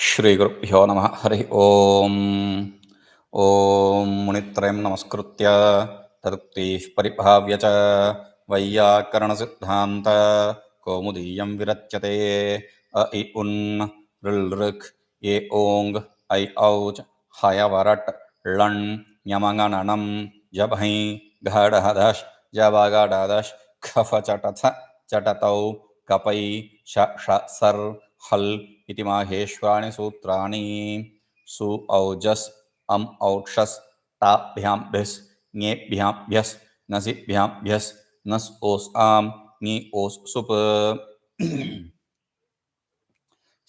श्रीगुरुभ्यो नमः हरिः ओम् ॐ मुनित्रयं नमस्कृत्य तदुक्तिः परिभाव्य च वैयाकरणसिद्धान्त कौमुदीयं विरच्यते अ इ उन् ऋल् ऋक् ए ओङ् ऐ औच् हयवरट् ळण् ञमङणनं जभञ् घडहदश् जबगडदश् खफचटथ चटतौ कपै श ष सर् हल् इति माहेश्वराणि सूत्राणि सु औजस् अम् औक्षस् ताभ्याम्भ्यस् ङेभ्याम्भ्यस् नसिभ्याम्भ्यस् नस् ओस् आम् ङि ओस् सुप्.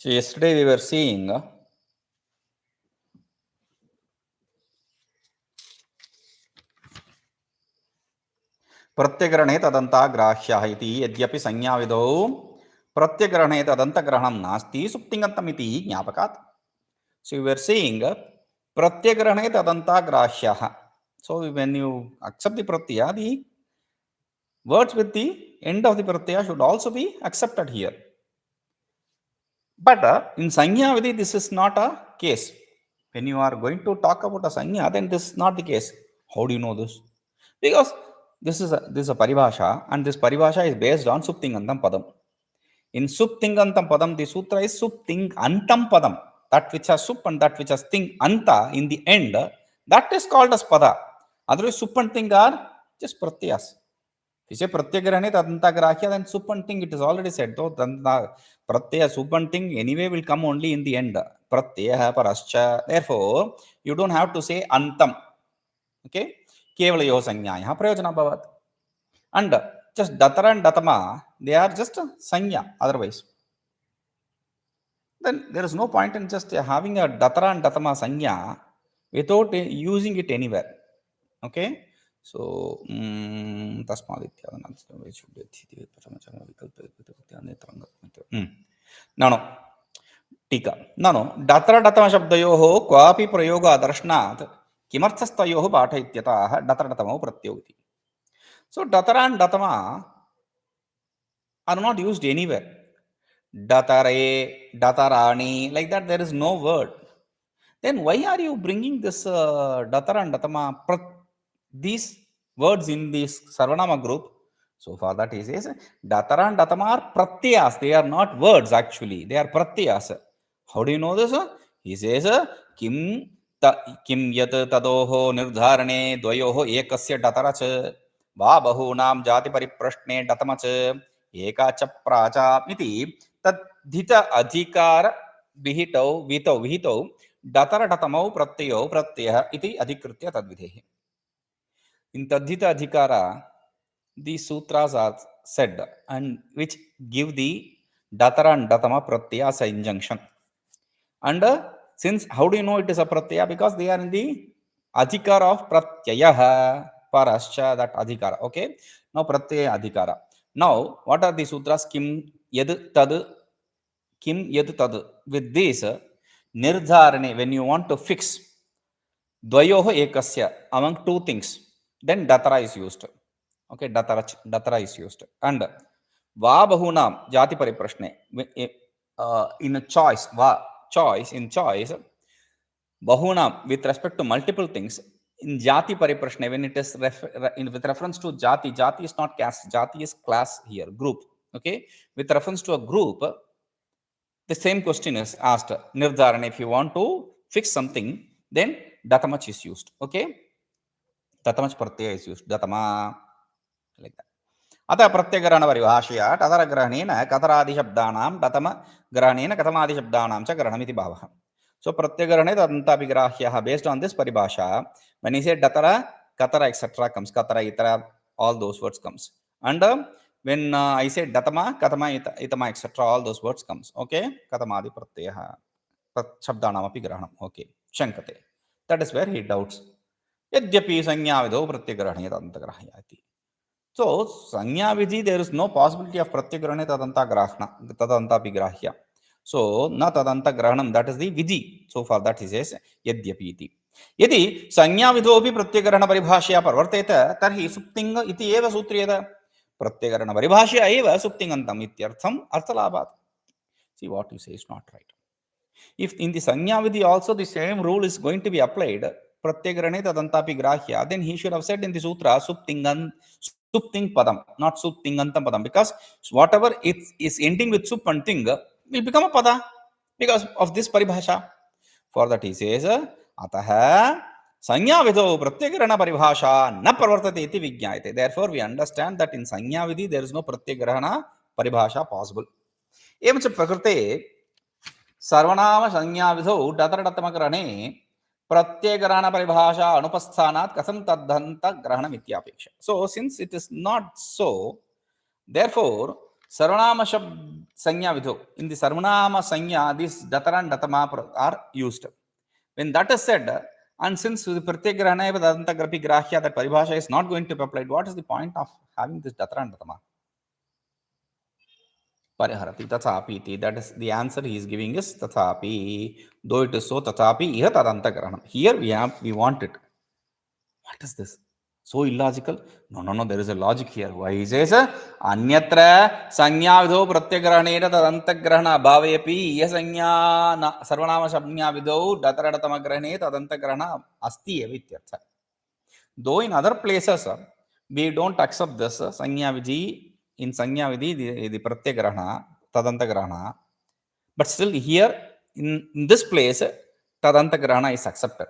So yesterday we were seeing प्रत्यग्रहणे तदन्ताग्राह्यः इति यद्यपि संज्ञाविधौ प्रत्यग्रहणे तदन्तग्रहणं नास्ति सुप्तिङन्तमिति ज्ञापकात्. So we were seeing प्रत्यग्रहणे तदन्ताग्राह्यः. So when you accept the pratyaya, the words with the end of the pratyaya should also be accepted here. But in sanya vidhi this is not a case. When you are going to talk about a sanya, then this is not the case. How do you know this? Because this is a paribhasha, and this paribhasha is based on suptingantam padam. In suptingantam padam, the sutra is suptingantam padam. That which has sup and that which has ting anta in the end, that is called as pada. Otherwise, sup and ting are just pratyas. If you say pratyagrahane tadantagrahya, then sup and ting, it is already said. Though pratyaya sup and ting anyway will come only in the end. Pratyaya parascha. Therefore, you don't have to say antam. Okay? Kevalayo sanyaya prayojana bhavat. And just datara and datama, they are just sanya otherwise. Then there is no point in just having a datara and datama sanya without using it anywhere. Okay? So, no. टीका ननु डतर डतम शब्दयोः क्वापि प्रयोग दर्शनात् किमर्थस्तयोः पाठ इत्यतः डतर डतमौ प्रत्ययौ इति. So datara and datama are not used anywhere. Datare, datarani, like that there is no word. Then why are you bringing this datara and datama, these words in this sarvanama group? So for that he says datara and datama are pratyas. They are not words actually. They are pratyas. How do you know this? He says kim yat tadoho nirdharane dvayoho ekasya datara cha va bahunam jati pariprashne datama cha eka cha pracha iti tadhita adhikara vihitau datara datamau pratyayau pratyaya iti adhikritya tadvidhehi. In tadhita adhikara, these sutras are said and which give the datara and datama pratyaya as an injunction. And since how do you know it is a pratyaya? Because they are in the adhikara of pratyaya parascha, that adhikara. Okay. Now pratyaya adhikara. Now what are the sutras? Kim yad tad, kim yad tad. With this nirdharane, when you want to fix dvayoho ekasya, among two things, then datara is used. Okay, datara is used. And va bahunam jati pariprashne, in a choice, in choice, bahunam with respect to multiple things, in jati pariprashne, when it is with reference to jati is not caste, jati is class here, group. Okay, with reference to a group, the same question is asked. Nirdharana, if you want to fix something, then datamach is used. Okay, datamach pratyaya is used. Datama, like that. अतः प्रत्यग्रहण परिभाषया तदरग्रहणेन कतरादिशब्दानां दतम ग्रहणेन कथमादिशब्दानां च ग्रहणमिति भावः. So प्रत्यग्रहणे तदन्ताभिग्राह्यः. Based on this paribhasha, when he said datara, katara, etc. comes, katara, itara, all those words comes. And when I said datama, katama, itama, etc. all those words comes. Okay, katamadi pratyaya shabdanam api grahanam. Okay, shankate. That is where he doubts. Yadyapi sanyavidho pratyagrahane tadantagrahya iti. So, sanya vidhi, there is no possibility of pratyagrahane tadantapigrahya. So, na tadantagrahanam, that is the vidhi. So, for that he says, yadyapi iti. Yadi sanya vidhopi pratyagrahana paribhashya parvarteta, tarhi suptinga iti eva sutriyeta. Pratyagrahana paribhashya eva suptingantam ityartham arthalabhat. See, what you say is not right. If in the Sanya Vidhi also the same rule is going to be applied, Pratyagrane tadantapi grahya, then he should have said in the sutra, supting padam, not suptingantam padam, because whatever it is ending with sup and ting will become a pada because of this paribhasha. For that he says, ataha Sanya vidho pratyagrana paribhasha na pravartate iti vijñayate. Therefore, we understand that in Sanya Vidhi there is no pratyagrana paribhasha possible. एवं च प्रकृते सर्वनाम संज्ञा विधौ डतरडतमकरणे प्रत्ययग्रहण परिभाषा अनुपस्थानात् कथं तद्धन्त ग्रहणम् इत्यापेक्ष. So since it is not so, therefore sarvanama sanya vidho, in the sarvanama sanya this datara and datama are used. When that is said, and since the pratyagrahana tadanta grapi grahya, that paribhasha is not going to be applied, what is the point of having this datara and datama? Pariharati tathapi, that is the answer he is giving is tathapi. Though it is so, tathapi iha tadanta granam. Here we want it. What is this? So illogical? No, there is a logic here. Why he says anyatra sanya vidho pratyagranena tadanta grahana bhavayapi iha sanya sarvanama sanya vidho dataradhatama grahane tadanta grahana asti evityartha. Though in other places we don't accept this sanya vidhi, in sanya vidhi the pratyagrahana tadanta grahana, but still here in this place tadanta grahana is accepted.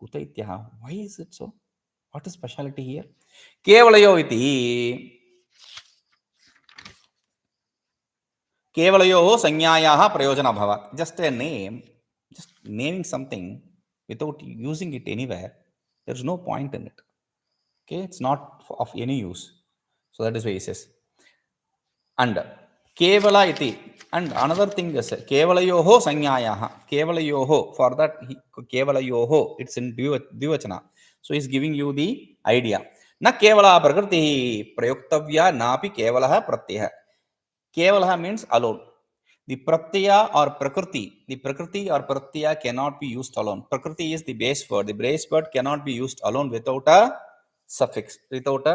Kuta ityaha. Why is it so? What is speciality here? Kevalayo iti kevalayo sanyayaha prayojana bhavat. Just a name, just naming something without using it anywhere, there is no point in it. Okay, it's not of any use. So that is why he says. And kevala iti. And another thing is kevalayoho sanyayaha. Kevalayoho. For that kevalayoho, it's in dvivachana. So he's giving you the idea. Na kevala prakriti prayoktavya napi kevalaha pratyah. Kevalaha means alone. The pratyaya or prakriti, the prakriti or pratyaya cannot be used alone. Prakriti is the base word. The base word cannot be used alone without a suffix, without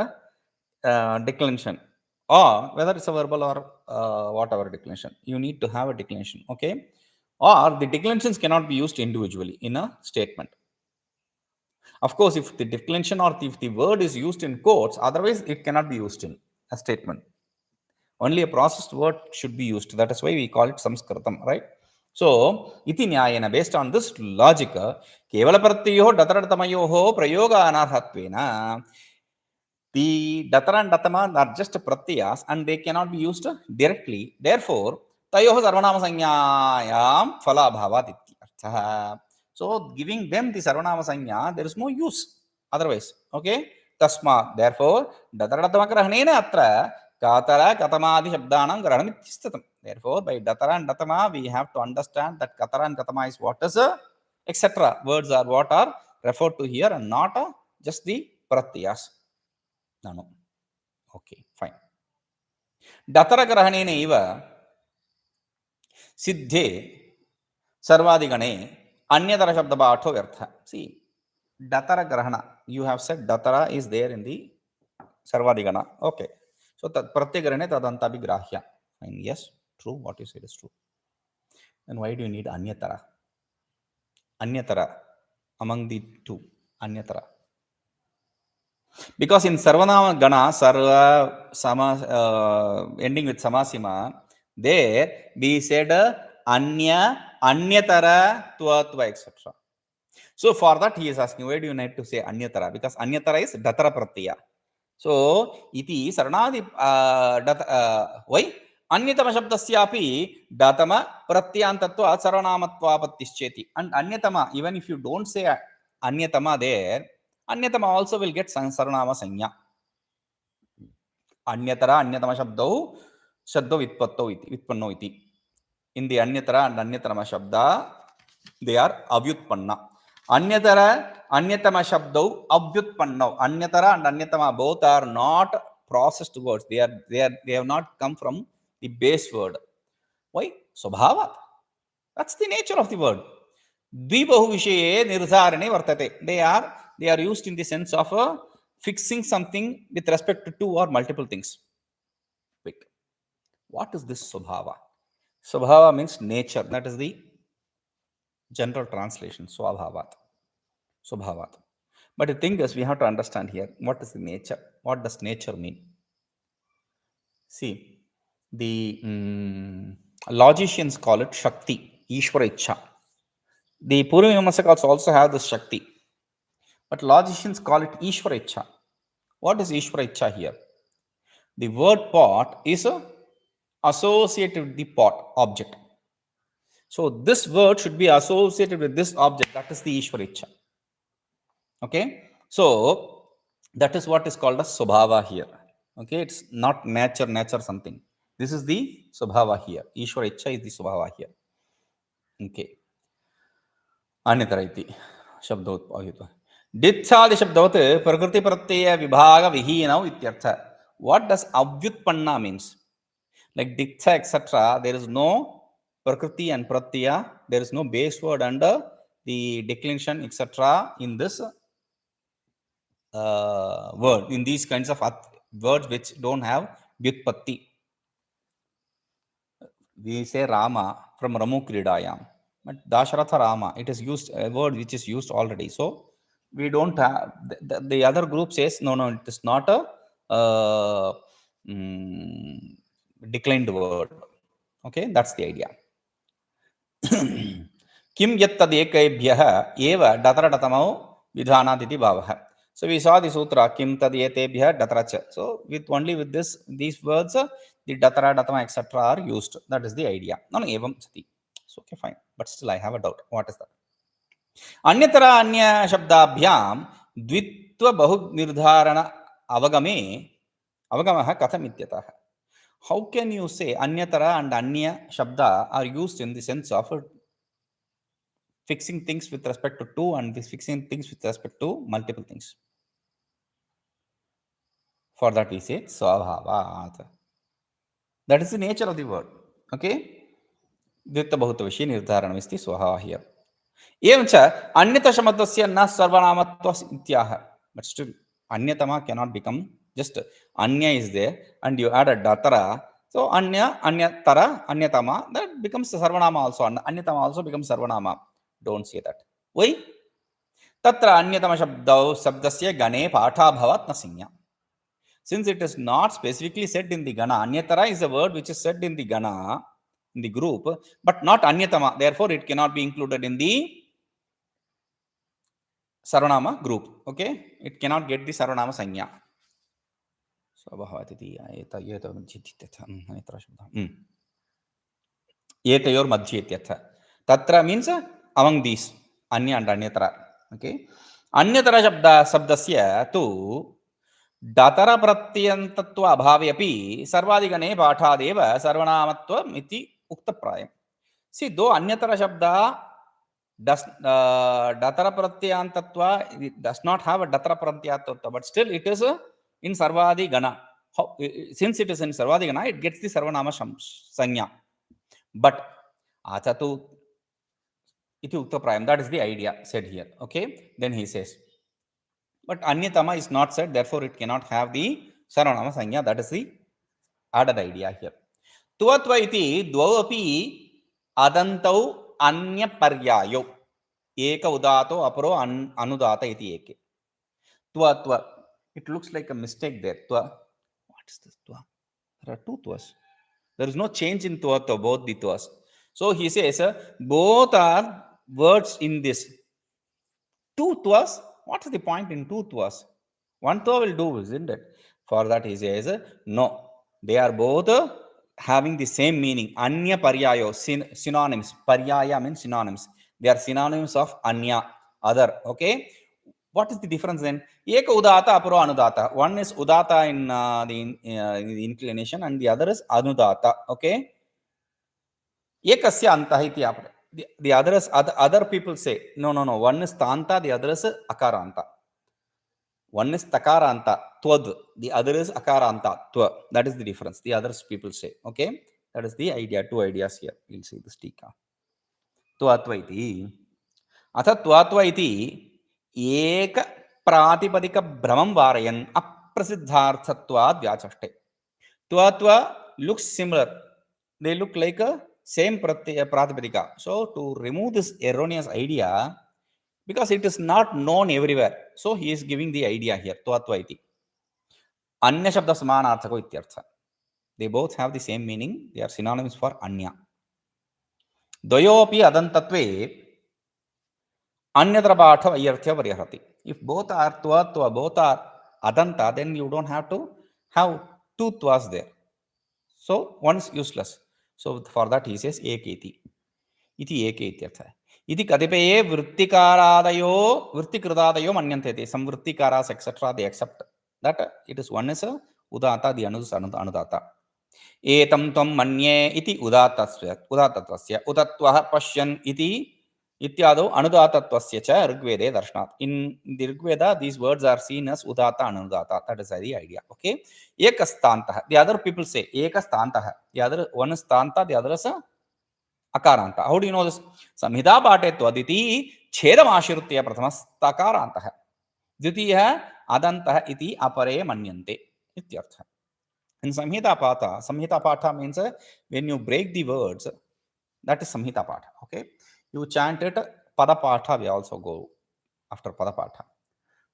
a declension, or whether it's a verbal or whatever declension. You need to have a declension, okay? Or the declensions cannot be used individually in a statement. Of course, if the declension or if the word is used in quotes, otherwise it cannot be used in a statement. Only a processed word should be used. That is why we call it Samskritam, right? So, iti nyayena, based on this logic, kevala pratyayoho dataratamayoho prayoga anarhatvena, the datara and datama are just pratyas and they cannot be used directly. Therefore, tayoho sarvanama sanyayam phala bhavat ityartha. So, giving them the sarvanama sanya, there is no use otherwise. Okay? Tasma, therefore, datara datama grahanena atra katara katamadi shabdanam grahanam itisthatam. Therefore, by datara and datama, we have to understand that katara and katama is what is etc. Words are what are referred to here and not just the pratyas. No. Okay, fine. Datara grahanena iva siddhe sarvadigane anyatara shabda bhatho vyartha. See, datara grahana, you have said datara is there in the sarvadigana. Okay. So pratyagrahane tadantabi grahya. Fine. Yes, true. What you said is true. Then why do you need anyatara? Anyatara among the two. Anyatara. Because in sarvanama gana, sarva sama ending with samasima, there we said anya, anyatara, tva, etc. So for that he is asking, why do you need to say anyatara? Because anyatara is datara pratyaya. So iti saranadi why? Anyatama shabdasyapi datama pratyantatva sarvanamatvapattishcheti. And anyatama, even if you don't say anyatama there, anyatama also will get sarvanama sanya. Anyatara anyatama shabdo vitpanno iti. In the anyatara and anyatama shabda, they are avyutpanna. Anyatara anyatama shabdo avyutpanna. Anyatara and anyatama both are not processed words. They have not come from the base word. Why? Swabhavat. That's the nature of the word. Dvibahu vishaye nirdharane vartate. They are used in the sense of fixing something with respect to two or multiple things. Wait, what is this swabhava? Swabhava means nature. That is the general translation. Swabhavat. Swabhavat. But the thing is, we have to understand here what is the nature. What does nature mean? See, the logicians call it Shakti, Ishvara Ichha. The Purva Mimamsakas also have this Shakti, but logicians call it Ishvara Ichha. What is Ishvara Ichha here? The word pot is associated with the pot object. So this word should be associated with this object. That is the Ishvara Ichha. Okay. So that is what is called as Subhava here. Okay. It's not nature something. This is the Subhava here. Ishvara Ichha is the Subhava here. Okay. अन्यतर इति शब्दोत्पादितः डित्सादि शब्दवत् प्रकृति प्रत्यय विभाग विहीनौ इत्यर्थ. What does avyutpanna means? Like ditsa etc. There is no prakriti and pratyaya. There is no base word under the declension etc. in this word. In these kinds of words which don't have vyutpatti. We say Rama from Ramu Kridayam. But Dasharatha Rama, it is used a word which is used already. So we don't have the other group says no, it is not a declined word. Okay, that's the idea. Kim yattadekebhyah eva dataradatamo vidhanaditi bhavah. So we saw the sutra kim tadyetebhyah dataracha. So with this these words the datara datama etc are used. That is the idea. No evam sati. So okay fine, but still I have a doubt. What is that? अन्यतर अन्य शब्दाभ्याम द्वित्व बहु निर्धारण अवगमे अवगमः कथम इत्यतः. How can you say anyatara and anya shabda are used in the sense of fixing things with respect to two and fixing things with respect to multiple things? For that we say swabhavat. That is the nature of the word. Okay. Dvitta bahutva vishi nirdharanam isti swabhava here. एवं च अन्यत शब्दस्य न सर्वनामत्व इत्याह. But still अन्यतमा cannot become just anya is there and you add a datara. So anya anyatara anyatama, that becomes sarvanama also. Anyatama also becomes sarvanama. Don't say that. Why? Tatra anyatama शब्दस्य गणे पाठाभवत् न संज्ञा. Since it is not specifically said in the gana, anyatara is a word which is said in the gana, in the group, but not anyatama. Therefore it cannot be included in the sarvanama group. Okay, it cannot get the sarvanama sanya. Swabhavatiti etayor madhye ityartha. Tatra means among these anya and anyatara. Okay, anyatara शब्दस्य तु datara pratyantत्व अभावे अपि सर्वादिगणे पाठादेव सर्वनामत्वम् इति उक्तप्रायम्. See, though anyatara shabda does datara pratyantatva, it does not have a datara pratyantatva, but still it is in sarvadi gana. Since it is in sarvadi gana, it gets the sarvanama sanya. But achatu iti ukta prayam, that is the idea said here. Okay, then he says, but anyatama is not said, therefore it cannot have the sarvanama sanya. That is the added idea here. Tuvatva iti dvau api adantau anya paryayo eka udato aparo anudata iti eke. Tva. It looks like a mistake there. Tva. What is this tva? There are two tvas. There is no change in tva, both the tvas. So he says both are words in this. Two tvas. What is the point in two tvas? One tva will do, isn't it? For that he says no. They are both having the same meaning. Anya paryayo, synonyms. Paryaya means synonyms. They are synonyms of anya, other. Okay. What is the difference then? Eka udata aparo anudata. One is udata in the inclination and the other is anudata. Okay. Ekasya anta iti apare. The other is other people say no. One is tanta, the other is akaranta. One is takaranta, twad. The other is akaranta, twa. That is the difference. The others people say. Okay. That is the idea. Two ideas here. We'll see this tika. Twatva iti. Atha twatva iti ek pratipadika brahmam varayan aprasiddharthatvad vyachashte. Twatva looks similar. They look like a same pratipadika. So to remove this erroneous idea, because it is not known everywhere, so he is giving the idea here, tvatva iti. Anya shabda samanarthako ityartha. They both have the same meaning. They are synonyms for anya. Dvayopi adantatve anyatra patha vaiyarthya varihati. If both are tvatva, both are adanta, then you don't have to have two tvas there. So one is useless. So for that he says eketi. Iti eke ityartha. Iti kadipaye vrittikaraadayo vrittikritadayo manyante. Some vrittikaras etc. they accept that it is one is udata, the another is anudata. एतं त्वं मन्ये इति उदात्तत्वस्य उदत्वः पश्यन् इति इत्यादौ अनुदातत्वस्य च ऋग्वेदे दर्शनात्. In the Rigveda, these words are seen as udata and anudata. That is the idea. Okay. Ekastantah. The other people say ekastantah. The other one is stanta, the other is akaranta. How do you know this? Samhita paate twaditi chedamashirutya prathamastakarantah. Dvitiyah adantah iti apare manyante. Ityartha. In Samhita Patha means when you break the words, that is Samhita Patha. Okay, you chant it. Pada Patha we also go after Pada Patha.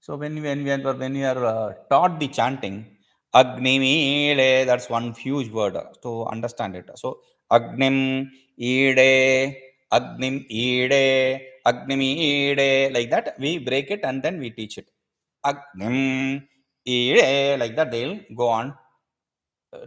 So when you are taught the chanting, Agnim Ede, that's one huge word to understand it. So Agnim Ede, Agnim Ede, Agnim Ede, like that we break it and then we teach it. Agnim Ede, like that they'll go on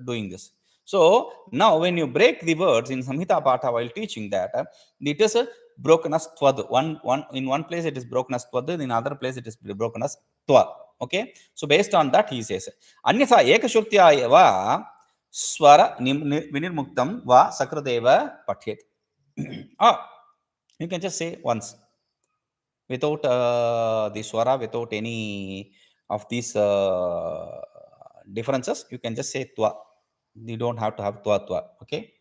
doing this. So now when you break the words in Samhita Patha while teaching that, it is broken as tvad. One in one place it is broken as tvad, in other place it is broken as twa. Okay, so based on that he says anyatha ekashrutya eva swara vinirmuktam va sakradeva pathyet. You can just say once without the swara, without any of these differences. You can just say twa. You don't have to have twa. Okay.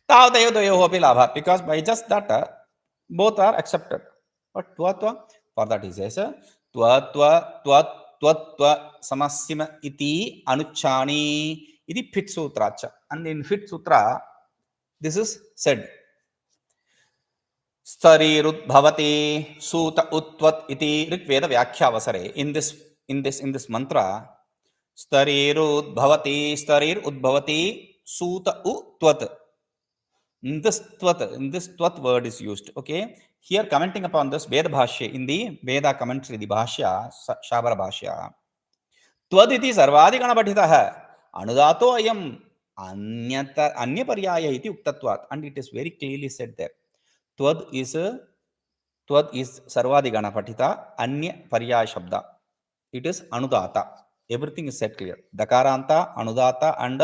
Because by just that both are accepted. But twa for that he says twa samassima iti anuchani iti fit sutra. And in fit sutra this is said. Starirudbhavati suta utvat iti Rigveda Vyakhya in this mantra. Starirudbhavati suta utvat. In this twat word is used. Okay, here commenting upon this Veda Bhashya, in the Veda commentary, the Bhashya, Shabara Bhashya, twad iti sarvadi gana patitaha anudato ayam anya paryaya iti uktatvat. And it is very clearly said there. Twad is sarvadi gana patita anya paryaya shabda. It is anudata. Everything is said clear. Dakaranta, anudata and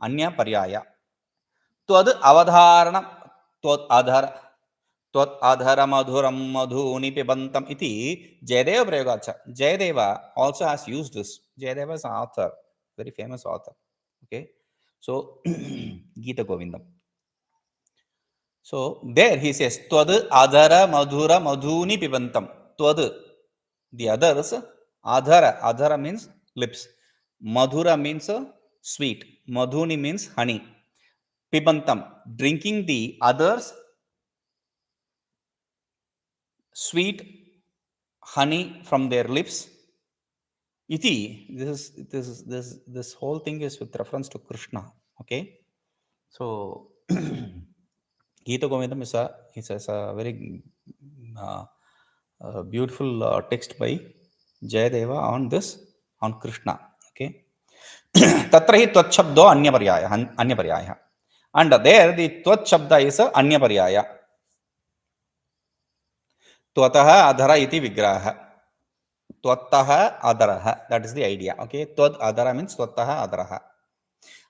anya paryaya. Twad avadharanam twad adhara madhuram madhuni pibantam iti Jayadeva Prayogacha. Jayadeva also has used this. Jayadeva is an author, very famous author. Okay, so Gita Govindam. So there he says twad adhara madhura madhuni pibantam. Twad, the others, adhara means lips, madhura means sweet, madhuni means honey, pibantam drinking the others sweet honey from their lips. Iti, this whole thing is with reference to Krishna. Okay, so Gita Govindam is a very beautiful text by Jayadeva on Krishna. Okay, tatra hi tvat shabdo anya paryaya, and there the tvat shabda is anya paryaya. Twataha adhara iti vigraha. Twataha adharaha, that is the idea. Okay, twad adhara means twataha adharaha.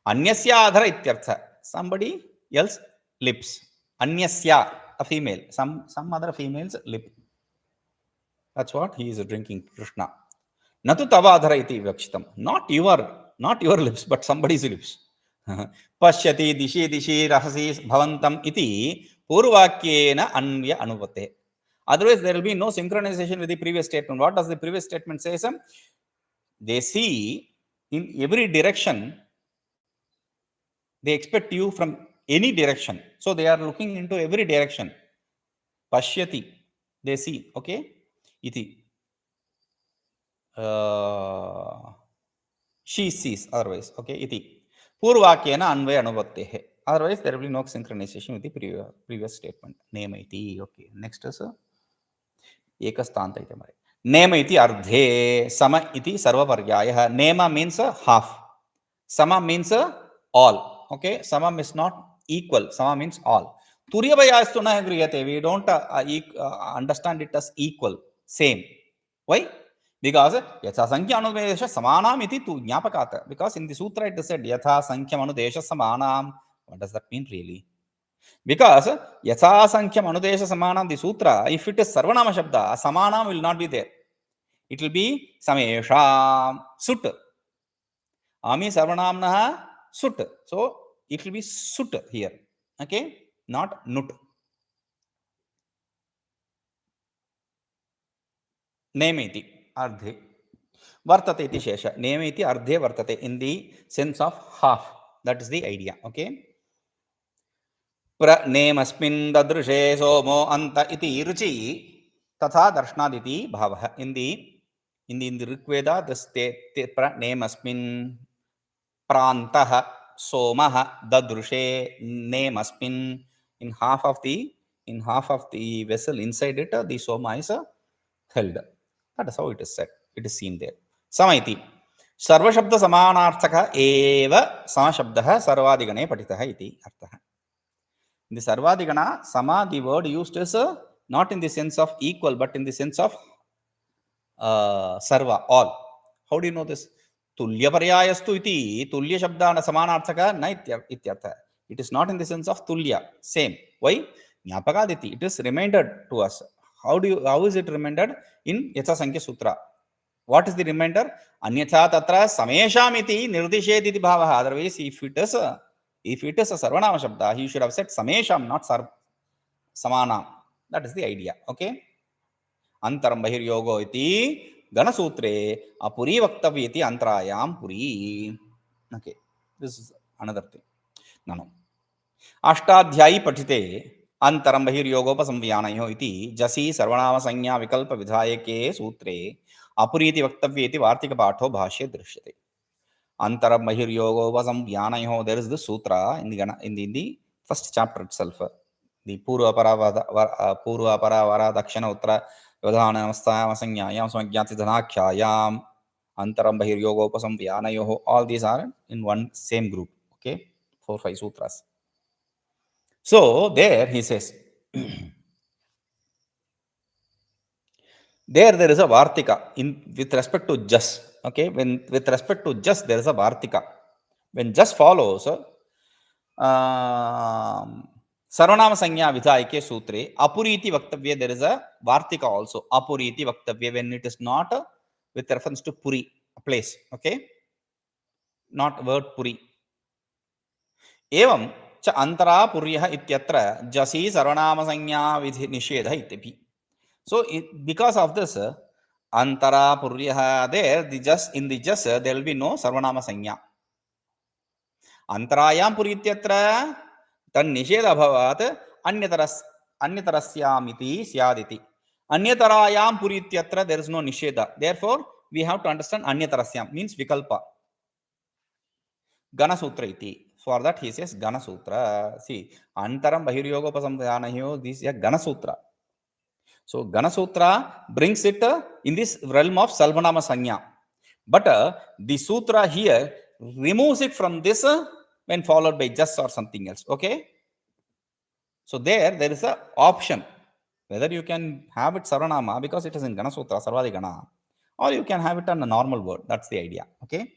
Anyasya adhara ityartha, somebody else lips. Anyasya, a female, some other female's lip. That's what he is drinking, Krishna. Natu tava adhara iti vivakshitam, not your lips, but somebody's lips. Pashyati dishi rahasi bhavantam iti purvakyena anya anupate. Otherwise, there will be no synchronization with the previous statement. What does the previous statement say? They see in every direction. They expect you from any direction. So they are looking into every direction. Pashyati, they see. Okay, iti. She sees. Otherwise, okay, iti. Purvakyena anvaya anuvaktehe. Otherwise, there will be no synchronization with the previous statement. Name iti. Okay. Next is ekastanta iti mare. Name iti ardhe. Sama iti sarvaparyayah. Nema means half. Sama means all. Okay. Sama means not equal. Sama means all. Turyavayaastu na griyate. We don't understand it as equal. Same. Why? Because yatha sankhya anudesha samanam iti tu jnapakata. Because in the sutra it is said yatha sankhya anudesha samanam. What does that mean really? Because yatha sankhya anudesha samanam, the sutra, if it is sarvanama shabda, samanam will not be there. It will be samesham sut. Ami sarvanamnaha sut. So it will be sut here. Okay, not nut. Name iti ardhe. Vartate iti shesha. Name iti ardhe vartate, in the sense of half. That is the idea. Okay. Pranemasmin dadrishe somo anta iti ruchi tatha darshanaditi bhavah. In the Rigveda, the pranemasmin prantah somah dadrishe nemasmin. In half of the vessel, inside it, the soma is held. That is how it is said. It is seen there. Samaiti. Sarvashabda samanarthaka eva samashabdah sarvadigane patitah iti arthah. In the sarvadigana, sama, the word used is not in the sense of equal, but in the sense of sarva, all. How do you know this? Tulya paryayastu iti tulya shabdana samanarthaka na ityartha. It is not in the sense of tulya, same. Why? Jnapakaditi. It is reminded to us. How is it reminded? In Yatha Sankhya Sutra. What is the reminder? Anyatha tatra samesham iti nirdishet iti bhavaha. Otherwise, if it is a sarvanama shabda, he should have said samesham, not samanam. That is the idea. Okay. Antaram bahiryogo iti ganasutre apuri vaktavya iti antarayam puri. Okay. This is another thing. No. Ashtadhyayi पठिते अंतरम बहिर्योगोपसंव्यानयो इति जसी सर्वनाम संज्ञा विकल्प विधायके सूत्रे अपुरीति वक्तव्ये इति वार्तिक पाठो भाष्ये दृश्यते. Antaram bahiryogovasambhyanayo. There is this sutra in the first chapter itself. The Purva Paravara Dakshana Uttara VyavasthayamAsamjnayam Samajnati Dhanakhyayam Antaram bahiryogovasambhyanayo. All these are in one same group. Okay, 4-5 sutras. So there he says, there is a vartika with respect to just. Okay, with respect to just, there is a vartika. When just follows, sarvanama sanya vidhayake sutre apuriti vaktavya, there is a vartika also. Apuriti vaktavya, when it is not with reference to puri, a place. Okay, not word puri. Evam cha antara puryah ityatra jasi sarvanama sanya vidhi nishedha itipi. So because of this antara puryah, there in the just there will be no sarvanama sanya. Antarayam puri ityatra tan nishedha bhavat anyatarasyamiti syaditi. Anyatarayam puri ityatra, there is no nishedha. Therefore, we have to understand anyatarasyam means vikalpa. Gana sutra iti. For that he says Gana Sutra. See, Antaram Bahiryogopasamdhyanayo, this is a Gana Sutra. So Gana Sutra brings it in this realm of Salvanama Sanya. But the Sutra here removes it from this when followed by just or something else. Okay. So there is a option whether you can have it Sarvanama because it is in Gana Sutra, Sarvadigana, or you can have it on a normal word. That's the idea. Okay.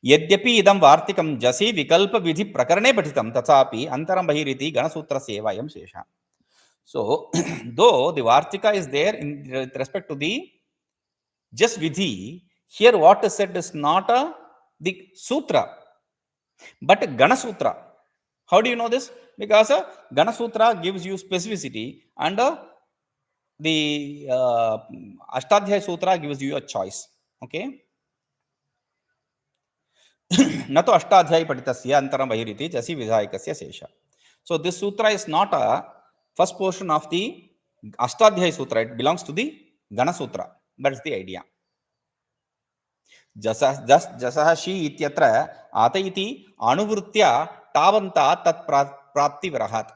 यद्यपि इदं वार्तिकं जसि विकल्प विधि प्रकरणे पठितं तथापि अंतरं बहिरिति गणसूत्रस्य एव अयं शेषः. So though the vartika is there in respect to the just vidhi, here what is said is not the sutra but Gana Sutra. How do you know this? Because Gana Sutra gives you specificity and the Ashtadhyaya Sutra gives you a choice. Okay. न तो अष्टाध्यायी पठितस्य अंतरं बहिरिति जसि विधायकस्य शेष. So this sutra is not a first portion of the Ashtadhyayi Sutra. It belongs to the Gana Sutra. That is the idea. जसः शी इत्यत्र आत इति अनुवृत्त्या तावन्ता तत् प्राप्तिविरहात्.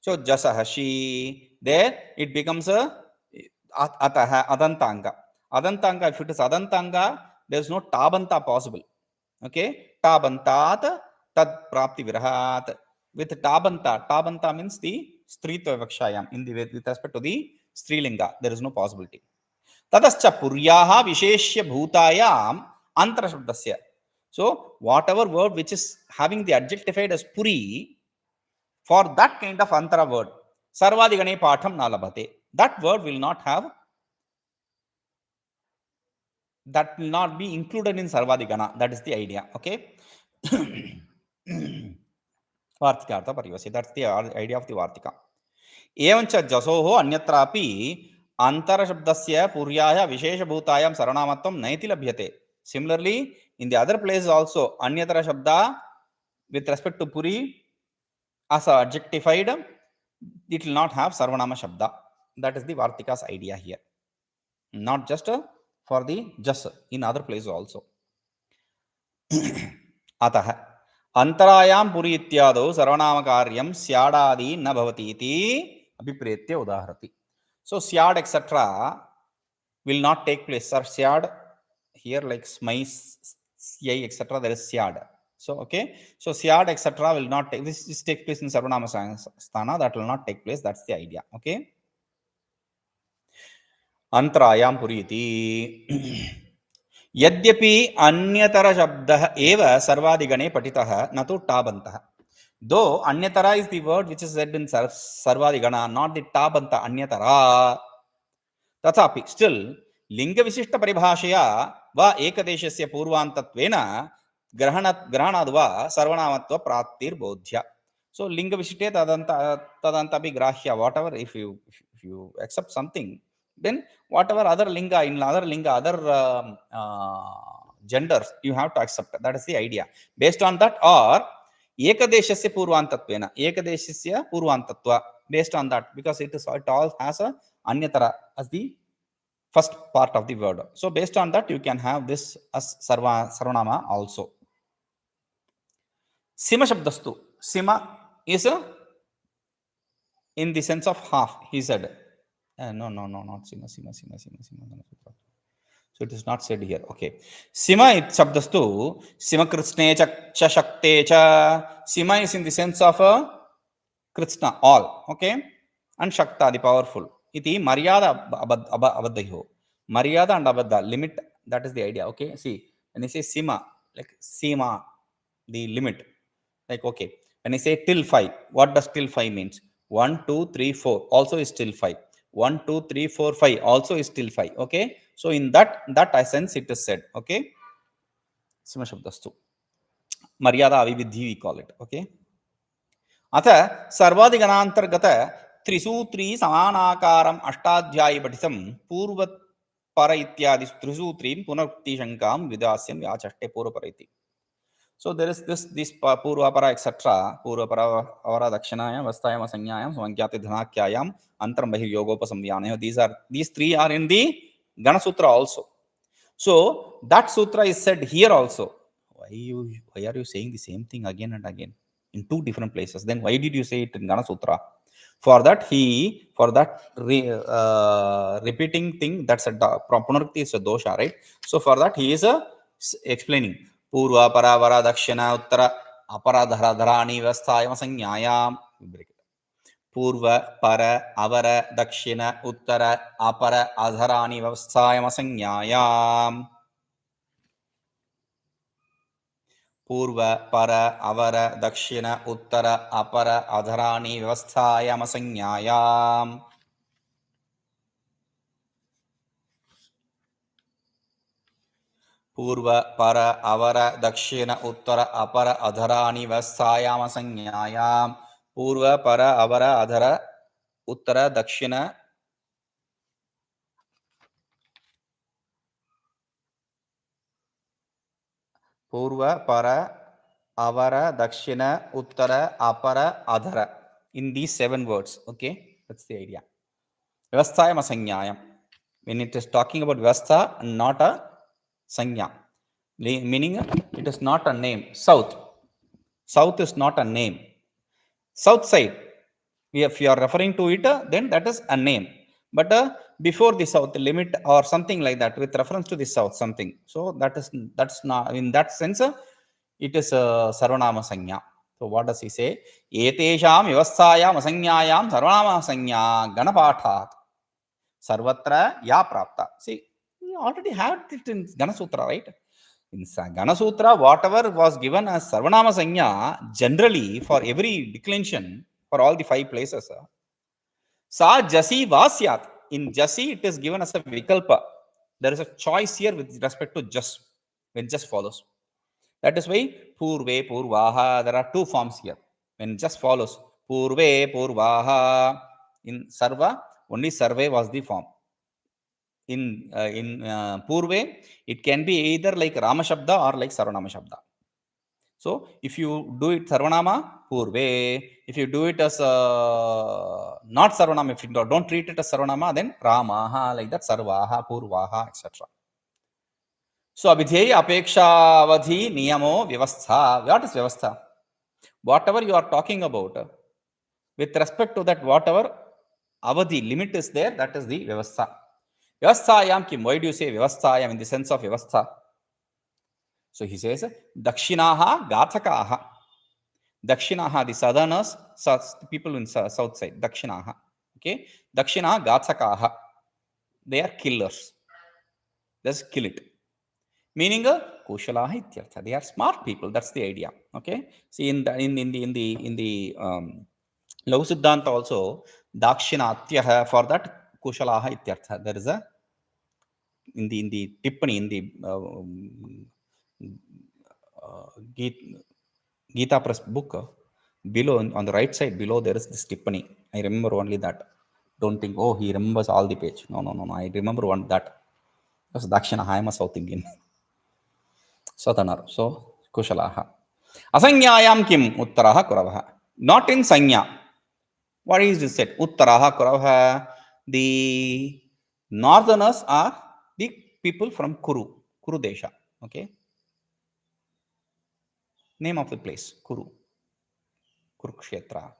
So jasah she, there it becomes a ataha adantanga. Adantanga, if it is adantanga, there is no tabanta possible. Okay, tabantat tad prapti virahat. With tabanta means the stritva vakshayam in the with respect to the strilinga, there is no possibility. ततश्च पुर्याः विशेष्य भूतायाम अंतर शब्दस्य. So whatever word which is having the adjectified as puri, for that kind of antara word, sarvadigane patham na labhate. That word will not have, that will not be included in sarvadigana. That is the idea. Okay. Vartika artha parivasi. That's the idea of the vartika. एवंच जसोः अन्यत्रापि अंतरशब्दस्य पुर्याय विशेषभूतायां सर्वनामत्वं नैति लभ्यते. Similarly, in the other places also, अन्यतर शब्द with respect to puri as adjectified, it will not have sarvanama shabda. That is the Vartika's idea here. Not just for the jas, in other places also. अतः अंतरायां पुरी इत्यादौ सर्वनामकार्यं स्याडादि न भवति इति अभिप्रेत्य उदाहरति. So syad etc. will not take place. Sir, syad here like smai, syai etc. There is syad. So okay. So syad etc. will not take this. This takes place in sarvanama sthana. That will not take place. That's the idea. Okay. अंतरायां Puri इति यद्यपि अन्यतर शब्दः एव सर्वादिगणे पठितः न तु टाबन्तः. Though anyatara is the word which is said in sarvadigana, not the tabanta anyatara. तथापि still लिंगविशिष्ट परिभाषया वा एकदेशस्य पूर्वान्तत्वेन ग्रहणाद् वा सर्वनामत्व प्राप्तिर्बोध्य. So लिंगविशिष्टे तदन्तापि ग्राह्य. Whatever, if you accept something, then whatever other linga in other genders you have to accept. That is the idea. Based on that, or ekadeshasya purvantatva, based on that, because it all has a anyatara as the first part of the word. So based on that, you can have this as sarvanama also. Sima shabdastu. Sima is in the sense of half, he said. No, not sima. So it is not said here. Okay. Sima it shabdastu. Sima kritsne cha shakte cha. Sima is in the sense of kritsna, all. Okay. And shakta, the powerful. Iti maryada abaddayo. Maryada and abadda, limit. That is the idea. Okay. See, when you say sima, like sima, the limit. Like, okay. When I say till 5, what does till 5 means? 1, 2, 3, 4 also is till 5. 1, 2, 3, 4, 5 also is till 5. Okay. So in that essence it is said. Okay. Sima shabdastu. Maryada avividhi we call it. Okay. अथ सर्वादिगणांतर्गत त्रिसूत्री समानाकारम अष्टाध्यायी पठितम पूर्वपर इत्यादि त्रिसूत्रीं पुनरुक्तिशंकां विदास्यं याचष्टे पूर्वपर इति. So there is this पूर्वपर etc. पूर्वपर avara dakshinayam vasthayam asanyayam svangyati dhanakyayam antaram bahiryogopasamvyanayam. These three are in the Gana Sutra also. So that sutra is said here also. Why are you saying the same thing again and again in two different places? Then why did you say it in Gana Sutra? For that repeating thing, that's a punarukti is a dosha, right? So for that he is explaining purva paravara dakshina uttara aparadhara dharani vasthayam asanyayam. पूर्व पर अवर दक्षिण उत्तर अपर अधरानि व्यवस्थायाम संज्ञायाम्. पूर्व पर अवर दक्षिण उत्तर अपर अधरानि व्यवस्थायाम संज्ञायाम्. पूर्व पर अवर दक्षिण उत्तर अपर अधरानि व्यवस्थायाम संज्ञायाम्. पूर्व पर अवर अधर उत्तर दक्षिण पूर्व पर avara, dakshina, uttara, apara, adhara. In these 7 words, okay, that's the idea. VyavasthayamAsamjnayam. When it is talking about Vyavastha, not a Sanya, meaning it is not a name. South. South is not a name. South side, if you are referring to it, then that is a name. But before the south limit or something like that, with reference to the south, something. So that's not in that sense. It is Sarvanama Sanya. So what does he say? Etesham Vyavasthayam Asamjnayam Sarvanama Sanya Ganapathat Sarvatra Ya Prapta. See, we already have it in Ganasutra, right? In Ganasutra, whatever was given as Sarvanama Sanya, generally for every declension, for all the 5 places, Sa Jasi Vasyat. In Jasi, it is given as a Vikalpa. There is a choice here with respect to just, when just follows. That is why Purve, Purvaha, there are 2 forms here. When just follows, Purve, Purvaha, in Sarva, only Sarve was the form. In Purve, it can be either like Rama Shabda or like Sarvanama Shabda. So if you do it Sarvanama, Purve. If you do it as not Sarvanama, if you don't treat it as Sarvanama, then Ramaha, like that, Sarvaha, Purvaha, etc. So Abhidheya, Apeksha, Avadhi, Niyamo, Vyavastha. What is Vyavastha? Whatever you are talking about, with respect to that, whatever Avadhi limit is there, that is the Vyavastha. Vyavasthayam kim. Why do you say Vyavasthayam in the sense of Vyavastha? So he says, Dakshinaha Gathakaha. Dakshinaha, the southerners, people in south side, Dakshinaha. Okay, Dakshina Gathakaha. They are killers. Let's kill it. Meaning Kushalaha ityartha. They are smart people. That's the idea. Okay. See in the Lav Siddhanta also, Dakshinatyaha, for that Kushalaha ityartha. There is a in the Tippani, in the Gita Press book, below on the right side below, there is this Tippani. I remember only that. Don't think, oh, he remembers all the page. No. I remember one that. Because Dakshina, I am a South Indian. Southerner. So, Kushalaha. Asanyayam kim uttaraha kuravaha. Not in Sanya. What is this said? Uttaraha kuravaha. The northerners are the people from Kuru Desha. Okay. Name of the place, Kurukshetra.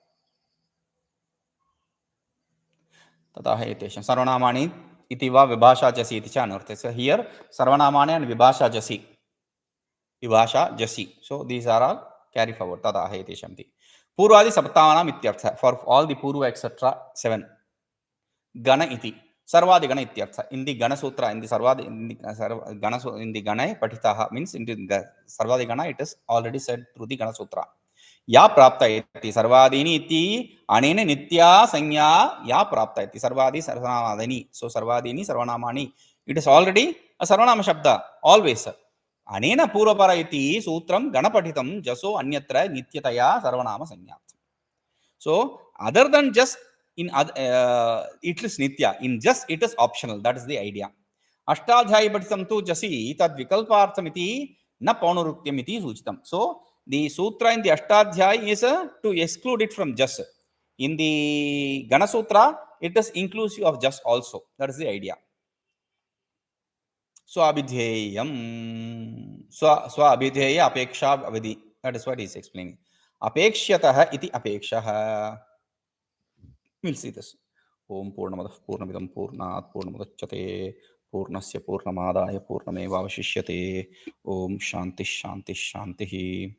Tata Hetesham. Sarvanamani itiva vibhasha jasi iti cha anurtha. So here, Sarvanamani and vibhasha jasi. Vibhasha jasi. So these are all carry forward. Tata Hetesham. Purvadi saptavanam ityartha. For all the Purva, etc. 7. Gana iti. Sarvadi Gana ityartha. In the Gana Sutra, in the Sarvadi, in the Gana Patitaha, means in the Sarvadi Gana, it is already said through the Gana Sutra. या प्राप्ता इति सर्वादीनि इति अनेन नित्या संज्ञा या प्राप्ता इति सर्वादि सर्वनामादीनि. So सर्वादीनि सर्वनामानि, it is already a sarvanama shabda always. अनेन पूर्वपर इति सूत्रम गणपठितम जसो अन्यत्र नित्यतया सर्वनाम संज्ञा. So other than just in it is nitya, in just it is optional. That is the idea. Ashtadhyayi patitam tu jasi tad vikalpartham iti na paunarutyam iti suchitam. So the sutra in the Ashtadhyayi is to exclude it from just. In the Gana Sutra, it is inclusive of just also. That is the idea. Swabhidheyam. Swabhidheya apeksha avadi. That is what he is explaining. Apekshyatah iti apekshaha. We'll see this. Om Purnamadav Purnamidam Purnat Purnamudachyate Purnasya Purnamadaya Purnamevavashishyate. Om Shanti Shanti Shanti.